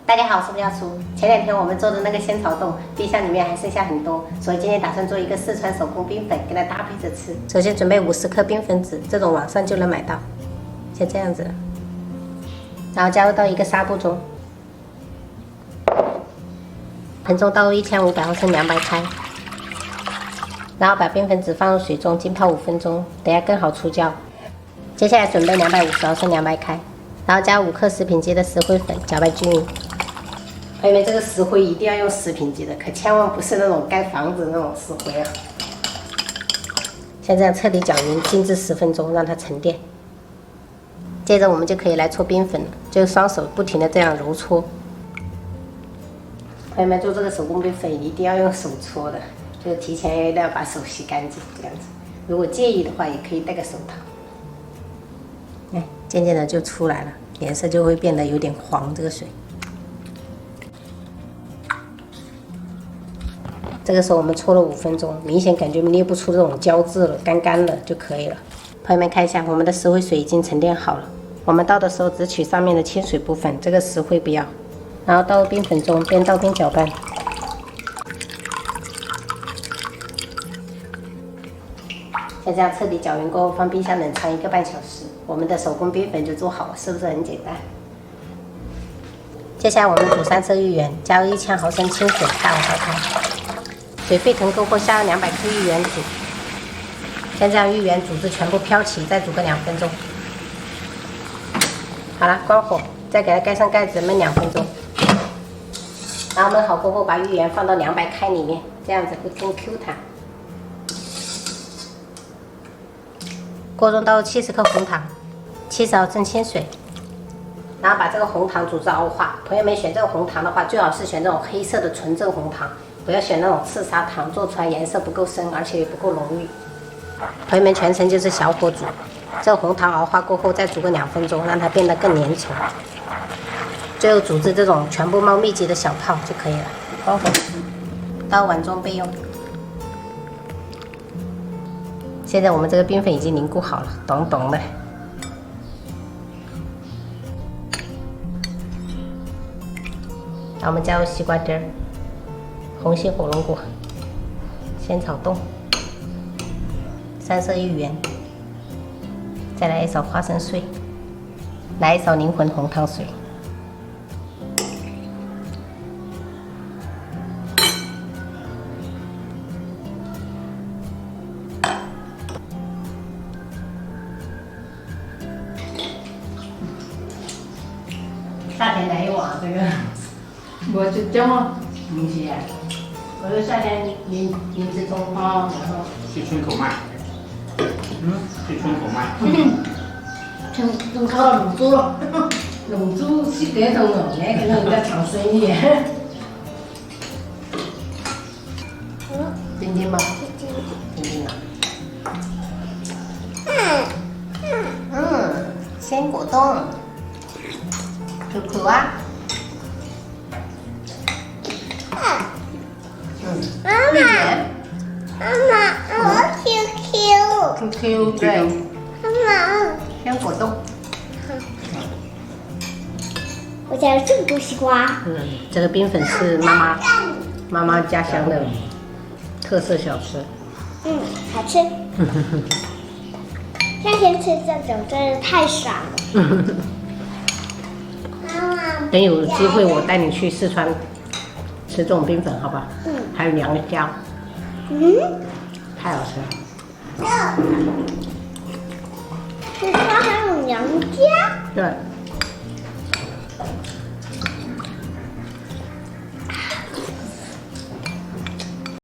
大家好，我是廖叔。前2天我们做的那个仙草冻，冰箱里面还剩下很多，所以今天打算做一个四川手工冰粉，跟它搭配着吃。首先准备50克冰粉纸，这种网上就能买到，像这样子，然后加入到一个纱布中，盆中倒入1500毫升凉白开，然后把冰粉纸放入水中浸泡5分钟，等下更好出胶。接下来准备250毫升凉白开，然后加5克食品级的石灰粉，搅拌均匀。朋友们，这个石灰一定要用食品级的，可千万不是那种盖房子那种石灰啊。像这样彻底搅匀，静置10分钟，让它沉淀。接着我们就可以来搓冰粉了，就双手不停的这样揉搓。朋友们，做这个手工冰粉一定要用手搓的，就提前要把手洗干净，这样子。如果介意的话，也可以戴个手套。哎，渐渐的就出来了，颜色就会变得有点黄，这个水。这个时候我们搓了5分钟，明显感觉捏不出这种胶质了，干干了就可以了。朋友们看一下，我们的石灰水已经沉淀好了。我们倒的时候只取上面的清水部分，这个石灰不要。然后倒入冰粉中，边倒边搅拌。像这样彻底搅匀过后，放冰箱冷藏1个半小时，我们的手工冰粉就做好了，是不是很简单？接下来我们煮3色芋圆，加入1000毫升清水，大火烧开。水沸腾过后，下入200克芋圆煮，像这样芋圆煮至全部飘起，再煮个2分钟。好了，关火，再给它盖上盖子焖2分钟。然后焖好过后，把芋圆放到200开里面，这样子会更 Q 弹。锅中倒入70克红糖，70毫升清水，然后把这个红糖煮至熬化。朋友们选这个红糖的话，最好是选这种黑色的纯正红糖。不要选那种赤砂糖，做出来颜色不够深，而且也不够浓郁。朋友们全程就是小火煮，这个红糖熬化过后再煮个2分钟，让它变得更粘稠。最后煮至这种全部冒密集的小泡就可以了。关火，倒碗中备用。现在我们这个冰粉已经凝固好了，咚咚的。然后我们加入西瓜丁儿。红心火龙果、仙草冻、3色芋圆，再来1勺花生碎，来1勺灵魂红糖水。夏天来一碗这个，我就这么东西。我说夏天林志忠啊，然后去村口卖，去村口卖。村口卤猪了，卤猪是这种哦，来给人家抢生意。丁丁吗？丁丁啊。鲜果冻，可可啊。妈妈，我 QQ 对，妈妈，鲜果冻。我加了这么多西瓜。这个冰粉是妈妈家乡的特色小吃。好吃。夏天吃这种真的太爽了。妈妈，等有机会我带你去四川吃这种冰粉，好不好？还有娘家。太好吃了。四川还有娘家？对。